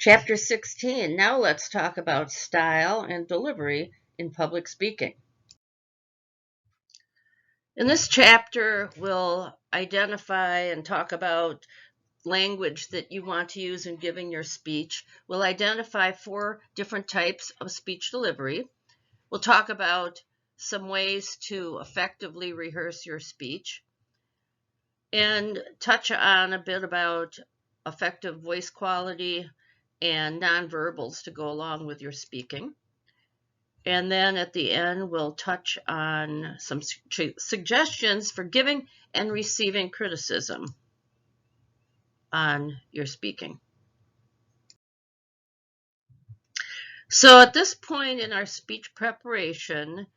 Chapter 16. Now let's talk about style and delivery in public speaking. In this chapter, we'll identify and talk about language that you want to use in giving your speech. We'll identify 4 different types of speech delivery. We'll talk about some ways to effectively rehearse your speech and touch on a bit about effective voice quality and nonverbals to go along with your speaking. And then at the end, we'll touch on some suggestions for giving and receiving criticism on your speaking. So at this point in our speech preparation,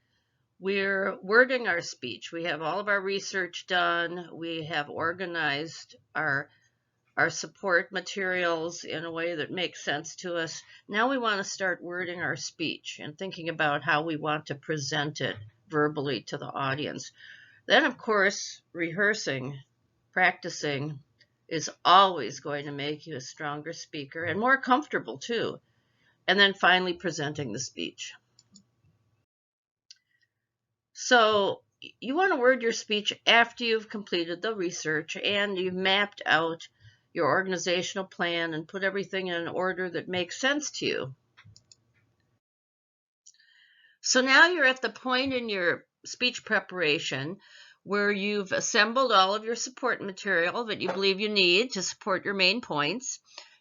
we're wording our speech. We have all of our research done. We have organized our support materials in a way that makes sense to us. Now we want to start wording our speech and thinking about how we want to present it verbally to the audience. Then, of course, rehearsing, practicing is always going to make you a stronger speaker and more comfortable too. And then finally presenting the speech. So you want to word your speech after you've completed the research and you've mapped out your organizational plan and put everything in an order that makes sense to you. So now you're at the point in your speech preparation where you've assembled all of your support material that you believe you need to support your main points.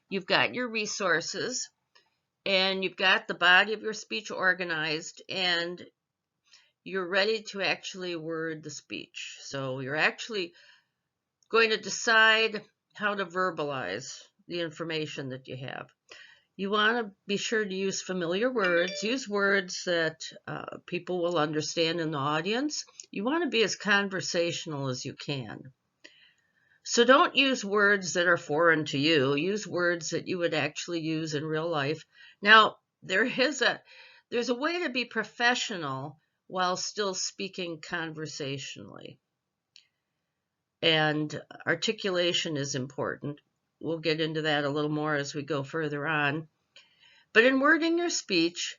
You've got your resources and you've got the body of your speech organized and you're ready to actually word the speech. So you're actually going to decide how to verbalize the information that you have. You want to be sure to use familiar words. Use words that people will understand in the audience. You want to be as conversational as you can. So don't use words that are foreign to you. Use words that you would actually use in real life. Now, there's a way to be professional while still speaking conversationally. And articulation is important. We'll get into that a little more as we go further on. But in wording your speech,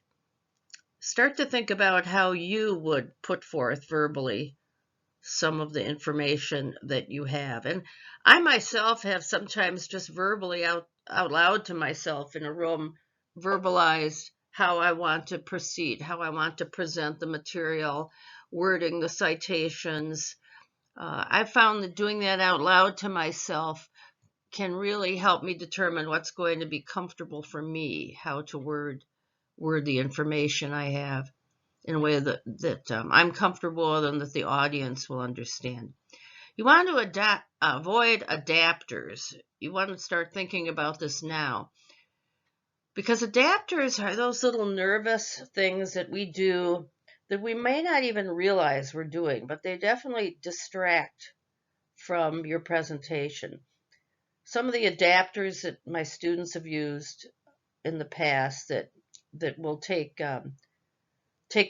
start to think about how you would put forth verbally some of the information that you have. And I myself have sometimes just verbally out loud to myself in a room verbalized how I want to proceed, how I want to present the material, wording the citations. I've found that doing that out loud to myself can really help me determine what's going to be comfortable for me, how to word the information I have in a way that I'm comfortable with and that the audience will understand. You want to avoid adapters. You want to start thinking about this now. Because adapters are those little nervous things that we do that we may not even realize we're doing, but they definitely distract from your presentation. Some of the adapters that my students have used in the past that will take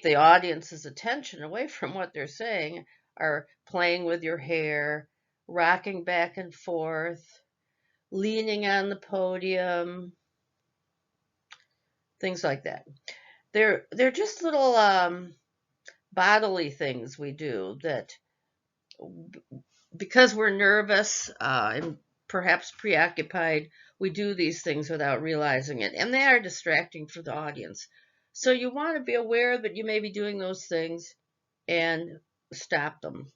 the audience's attention away from what they're saying are playing with your hair, rocking back and forth, leaning on the podium, things like that. They're just little bodily things we do that, because we're nervous and perhaps preoccupied, we do these things without realizing it, and they are distracting for the audience. So you want to be aware that you may be doing those things and stop them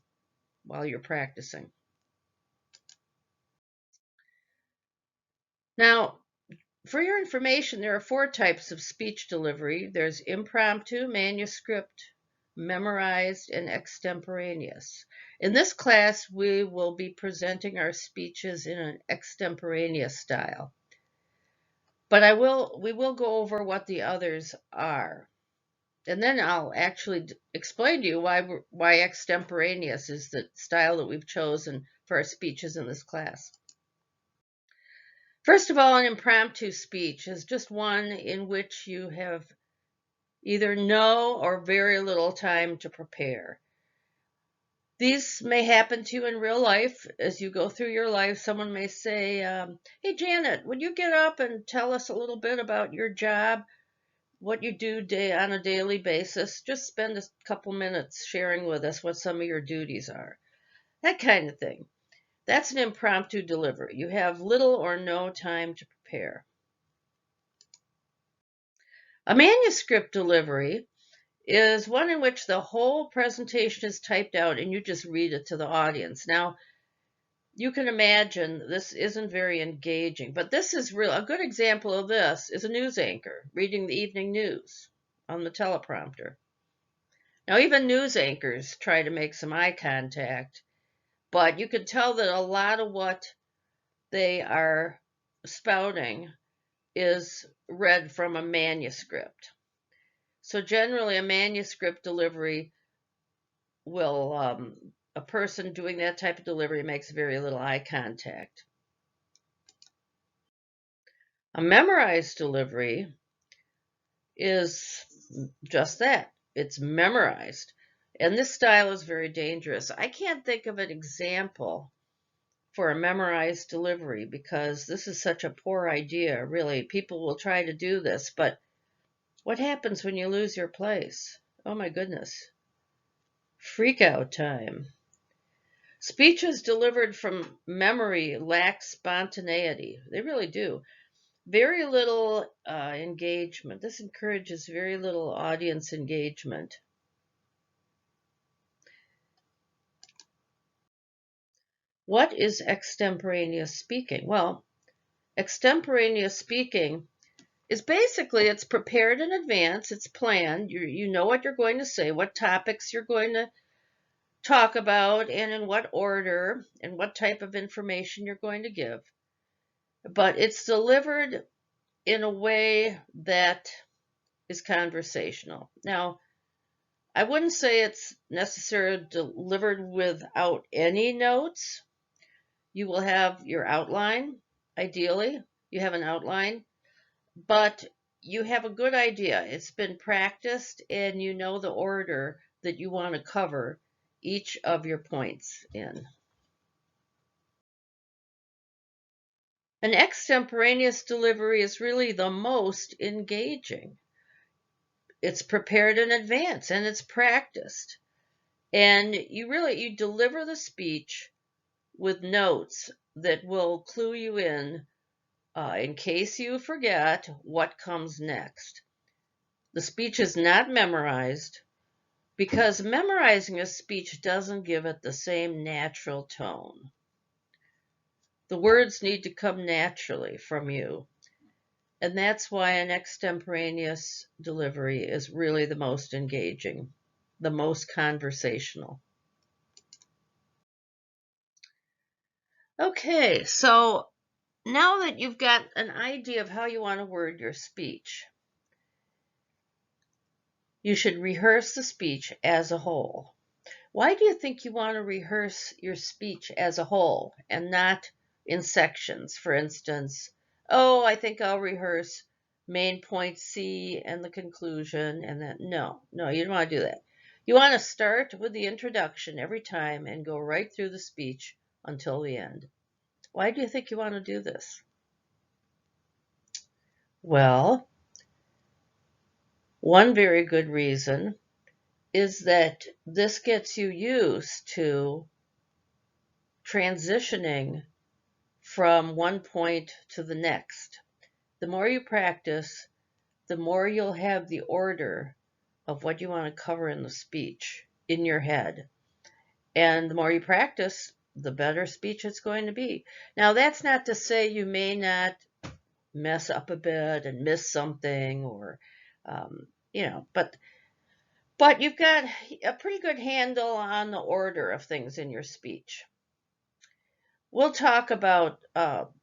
while you're practicing. Now, for your information, there are 4 types of speech delivery. There's impromptu, manuscript, memorized, and extemporaneous. In this class, we will be presenting our speeches in an extemporaneous style. But we will go over what the others are. And then I'll actually explain to you why extemporaneous is the style that we've chosen for our speeches in this class. First of all, an impromptu speech is just one in which you have either no or very little time to prepare. These may happen to you in real life. As you go through your life, someone may say, hey, Janet, would you get up and tell us a little bit about your job, what you do on a daily basis? Just spend a couple minutes sharing with us what some of your duties are. That kind of thing. That's an impromptu delivery. You have little or no time to prepare. A manuscript delivery is one in which the whole presentation is typed out and you just read it to the audience. Now, you can imagine this isn't very engaging, but this is real. A good example of this is a news anchor reading the evening news on the teleprompter. Now, even news anchors try to make some eye contact, but you can tell that a lot of what they are spouting is read from a manuscript. So generally, a manuscript delivery will, a person doing that type of delivery makes very little eye contact. A memorized delivery is just that. It's memorized. And this style is very dangerous. I can't think of an example for a memorized delivery because this is such a poor idea, really. People will try to do this, but what happens when you lose your place? Oh my goodness. Freak out time. Speeches delivered from memory lack spontaneity. They really do. Very little engagement. This encourages very little audience engagement. What is extemporaneous speaking? Well, extemporaneous speaking is basically it's prepared in advance, it's planned, you know what you're going to say, what topics you're going to talk about, and in what order, and what type of information you're going to give. But it's delivered in a way that is conversational. Now, I wouldn't say it's necessarily delivered without any notes. You will have your outline, ideally. You have an outline, but you have a good idea. It's been practiced, and you know the order that you want to cover each of your points in. An extemporaneous delivery is really the most engaging. It's prepared in advance and it's practiced. And you deliver the speech with notes that will clue you in case you forget what comes next. The speech is not memorized because memorizing a speech doesn't give it the same natural tone. The words need to come naturally from you. And that's why an extemporaneous delivery is really the most engaging, the most conversational. Okay, so now that you've got an idea of how you want to word your speech, you should rehearse the speech as a whole. Why do you think you want to rehearse your speech as a whole and not in sections? For instance, oh, I think I'll rehearse main point C and the conclusion and then, no, you don't want to do that. You want to start with the introduction every time and go right through the speech until the end. Why do you think you want to do this? Well, one very good reason is that this gets you used to transitioning from one point to the next. The more you practice, the more you'll have the order of what you want to cover in the speech in your head. And the more you practice, the better speech it's going to be. Now, that's not to say you may not mess up a bit and miss something or, but you've got a pretty good handle on the order of things in your speech. We'll talk about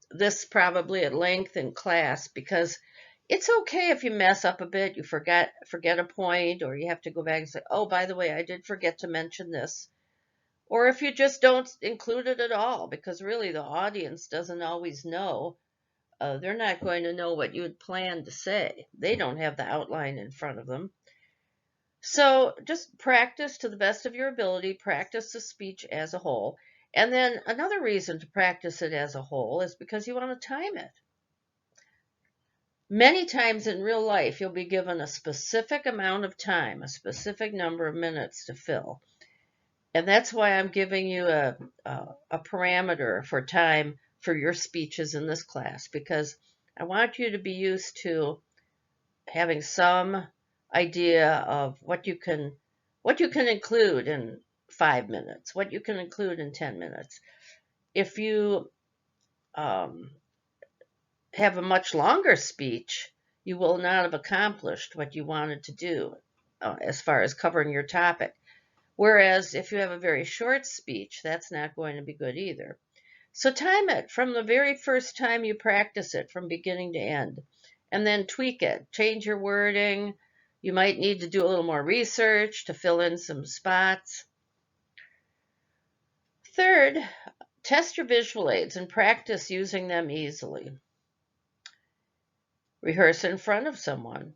this probably at length in class because it's okay if you mess up a bit, you forget a point, or you have to go back and say, oh, by the way, I did forget to mention this. Or if you just don't include it at all, because really the audience doesn't always know. They're not going to know what you had planned to say. They don't have the outline in front of them. So just practice to the best of your ability, practice the speech as a whole. And then another reason to practice it as a whole is because you want to time it. Many times in real life, you'll be given a specific amount of time, a specific number of minutes to fill. And that's why I'm giving you a parameter for time for your speeches in this class, because I want you to be used to having some idea of what you can include in 5 minutes, what you can include in 10 minutes. If you have a much longer speech, you will not have accomplished what you wanted to do as far as covering your topic. Whereas if you have a very short speech, that's not going to be good either. So time it from the very first time you practice it, from beginning to end, and then tweak it. Change your wording. You might need to do a little more research to fill in some spots. Third, test your visual aids and practice using them easily. Rehearse in front of someone.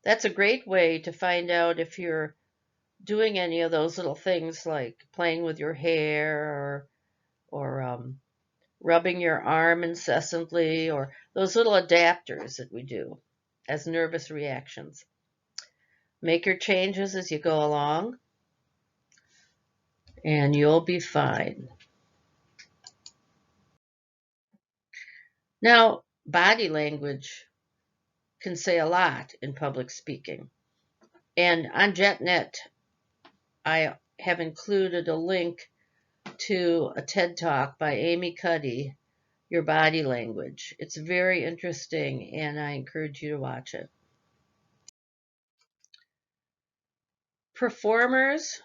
That's a great way to find out if you're doing any of those little things like playing with your hair or rubbing your arm incessantly, or those little adapters that we do as nervous reactions. Make your changes as you go along, and you'll be fine. Now, body language can say a lot in public speaking. And on JetNet, I have included a link to a TED Talk by Amy Cuddy, Your Body Language. It's very interesting, and I encourage you to watch it. Performers,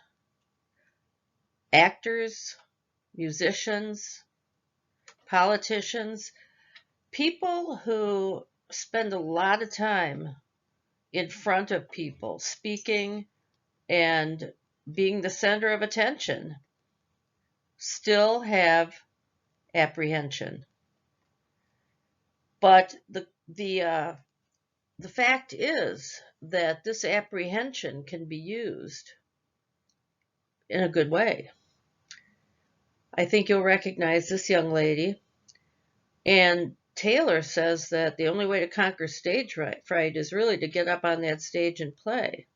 actors, musicians, politicians, people who spend a lot of time in front of people, speaking and being the center of attention, still have apprehension. But the fact is that this apprehension can be used in a good way. I think you'll recognize this young lady. And Taylor says that the only way to conquer stage fright is really to get up on that stage and play.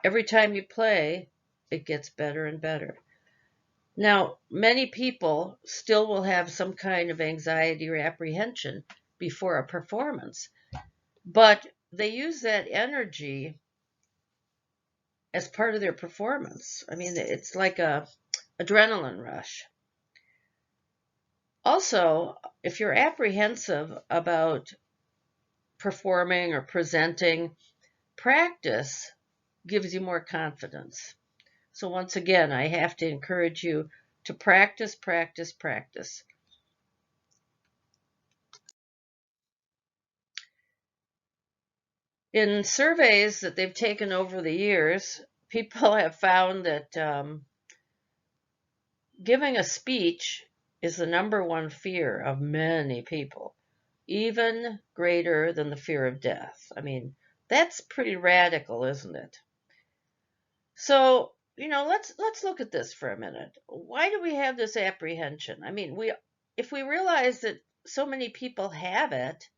Every time you play, it gets better and better. Now, many people still will have some kind of anxiety or apprehension before a performance, but they use that energy as part of their performance. I mean, it's like a adrenaline rush. Also, if you're apprehensive about performing or presenting, practice gives you more confidence. So once again, I have to encourage you to practice, practice, practice. In surveys that they've taken over the years, people have found that giving a speech is the #1 fear of many people, even greater than the fear of death. I mean, that's pretty radical, isn't it? So, let's look at this for a minute. Why do we have this apprehension? I mean, if we realize that so many people have it,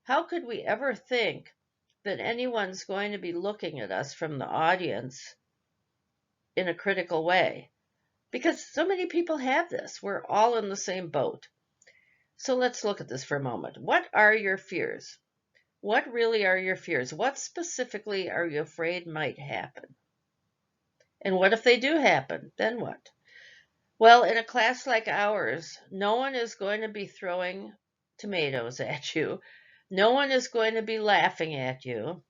how could we ever think that anyone's going to be looking at us from the audience in a critical way? Because so many people have this. We're all in the same boat. So let's look at this for a moment. What are your fears? What really are your fears? What specifically are you afraid might happen? And what if they do happen? Then what? Well, in a class like ours, no one is going to be throwing tomatoes at you. No one is going to be laughing at you.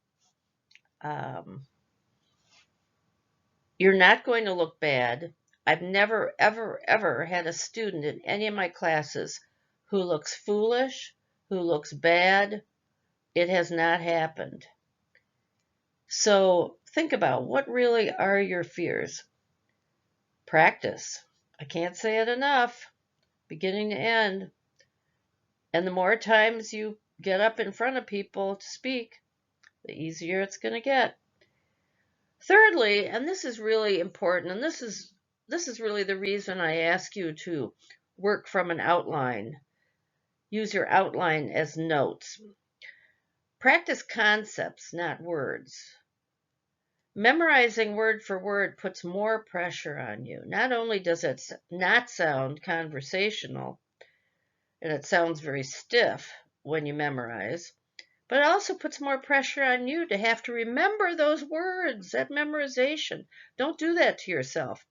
You're not going to look bad. I've never, ever, ever had a student in any of my classes who looks foolish, who looks bad. It has not happened. So think about, what really are your fears? Practice. I can't say it enough, beginning to end. And the more times you get up in front of people to speak, the easier it's going to get. Thirdly, and this is really important, and this is really the reason I ask you to work from an outline. Use your outline as notes. Practice concepts, not words. Memorizing word for word puts more pressure on you. Not only does it not sound conversational, and it sounds very stiff when you memorize, but it also puts more pressure on you to have to remember those words, that memorization. Don't do that to yourself.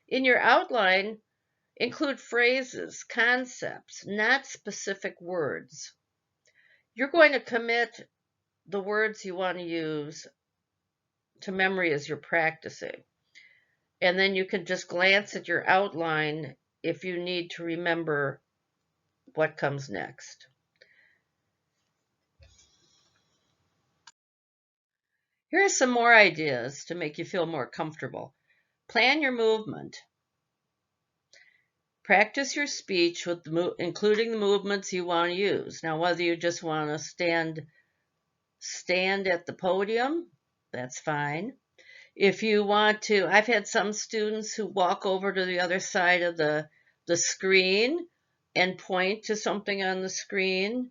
In your outline, include phrases, concepts, not specific words. You're going to commit the words you want to use to memory as you're practicing. And then you can just glance at your outline if you need to remember what comes next. Here are some more ideas to make you feel more comfortable. Plan your movement. Practice your speech with including the movements you want to use. Now, whether you just want to stand at the podium, that's fine. If you want to, I've had some students who walk over to the other side of the screen and point to something on the screen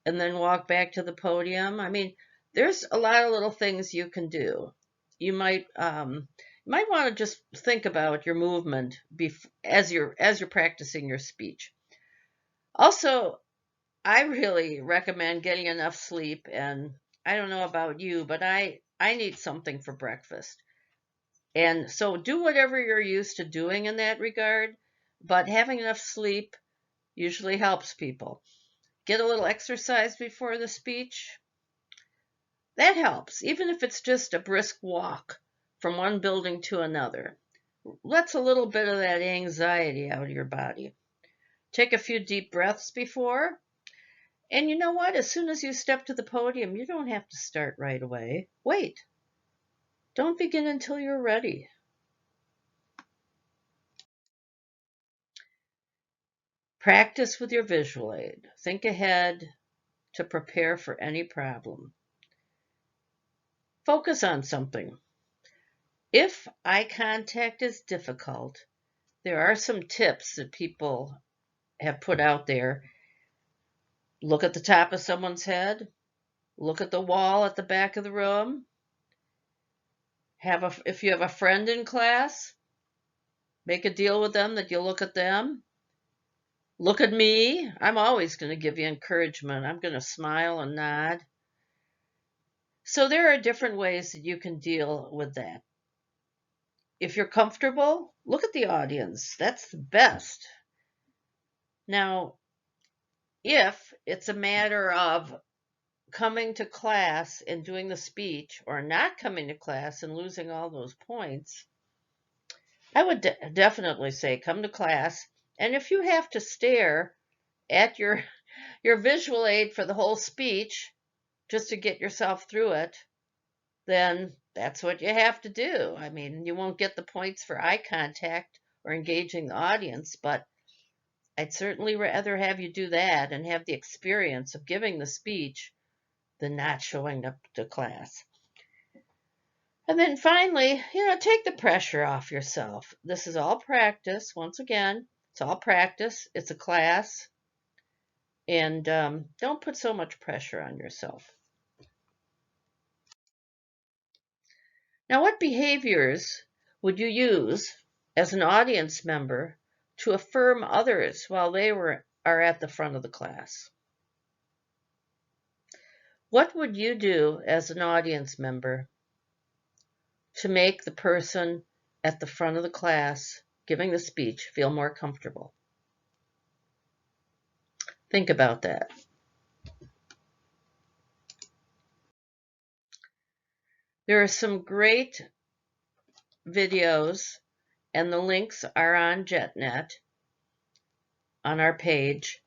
and then walk back to the podium. I mean, there's a lot of little things you can do. You might want to just think about your movement as you're practicing your speech. Also, I really recommend getting enough sleep, and I don't know about you, but I need something for breakfast. And so do whatever you're used to doing in that regard, but having enough sleep usually helps people. Get a little exercise before the speech. That helps, even if it's just a brisk walk from one building to another. Lets a little bit of that anxiety out of your body. Take a few deep breaths before. And you know what? As soon as you step to the podium, you don't have to start right away. Wait. Don't begin until you're ready. Practice with your visual aid. Think ahead to prepare for any problem. Focus on something. If eye contact is difficult, there are some tips that people have put out there. Look at the top of someone's head. Look at the wall at the back of the room. If you have a friend in class, make a deal with them that you'll look at them. Look at me. I'm always going to give you encouragement. I'm going to smile and nod. So there are different ways that you can deal with that. If you're comfortable, look at the audience. That's the best. Now, if it's a matter of coming to class and doing the speech or not coming to class and losing all those points, I would definitely say come to class. And if you have to stare at your visual aid for the whole speech just to get yourself through it, then that's what you have to do. I mean, you won't get the points for eye contact or engaging the audience, but I'd certainly rather have you do that and have the experience of giving the speech than not showing up to class. And then finally, take the pressure off yourself. This is all practice. Once again, it's all practice. It's a class. And don't put so much pressure on yourself. Now, what behaviors would you use as an audience member to affirm others while they are at the front of the class? What would you do as an audience member to make the person at the front of the class giving the speech feel more comfortable? Think about that. There are some great videos, and the links are on JetNet on our page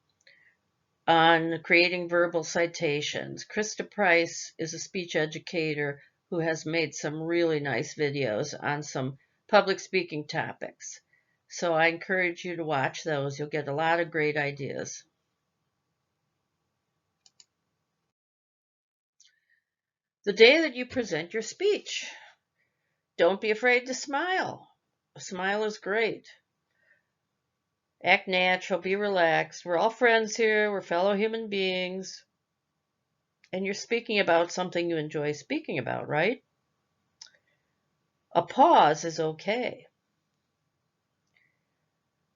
on creating verbal citations. Krista Price is a speech educator who has made some really nice videos on some public speaking topics. So I encourage you to watch those. You'll get a lot of great ideas. The day that you present your speech. Don't be afraid to smile. A smile is great. Act natural, be relaxed. We're all friends here, we're fellow human beings. And you're speaking about something you enjoy speaking about, right? A pause is okay.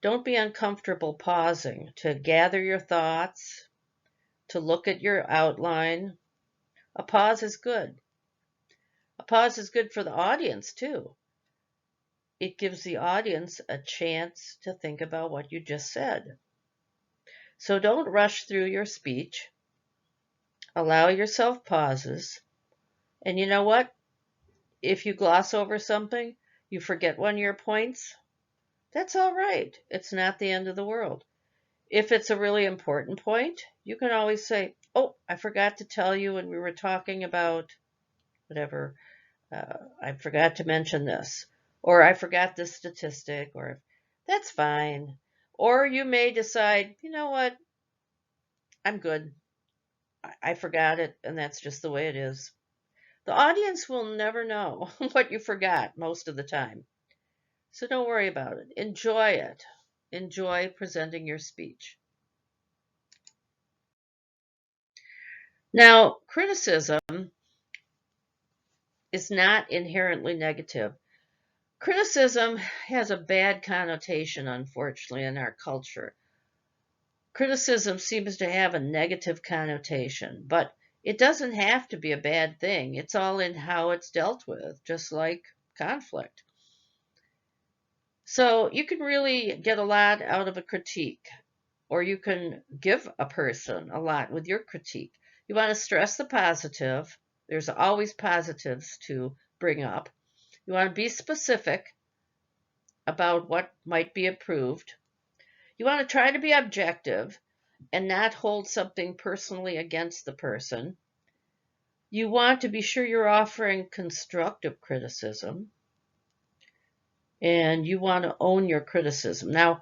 Don't be uncomfortable pausing to gather your thoughts, to look at your outline. A pause is good. A pause is good for the audience, too. It gives the audience a chance to think about what you just said. So don't rush through your speech. Allow yourself pauses. And you know what? If you gloss over something, you forget one of your points, that's all right. It's not the end of the world. If it's a really important point, you can always say, oh, I forgot to tell you when we were talking about whatever, I forgot to mention this, or I forgot this statistic, or that's fine. Or you may decide, you know what, I'm good. I forgot it, and that's just the way it is. The audience will never know what you forgot most of the time. So don't worry about it. Enjoy it. Enjoy presenting your speech. Now, criticism is not inherently negative. Criticism has a bad connotation, unfortunately, in our culture. Criticism seems to have a negative connotation, but it doesn't have to be a bad thing. It's all in how it's dealt with, just like conflict. So you can really get a lot out of a critique, or you can give a person a lot with your critique. You want to stress the positive. There's always positives to bring up. You want to be specific about what might be improved. You want to try to be objective and not hold something personally against the person. You want to be sure you're offering constructive criticism, and you want to own your criticism. Now,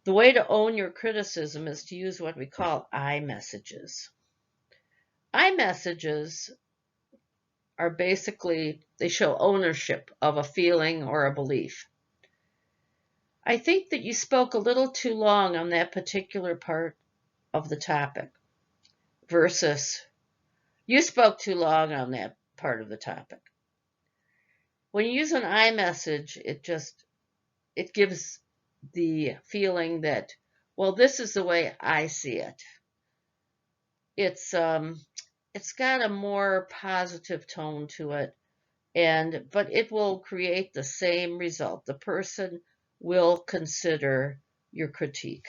the way to own your criticism is to use what we call I messages. I messages are basically, they show ownership of a feeling or a belief. I think that you spoke a little too long on that particular part of the topic versus you spoke too long on that part of the topic. When you use an I message, it gives the feeling that, well, this is the way I see it. It's got a more positive tone to it, but it will create the same result. The person will consider your critique.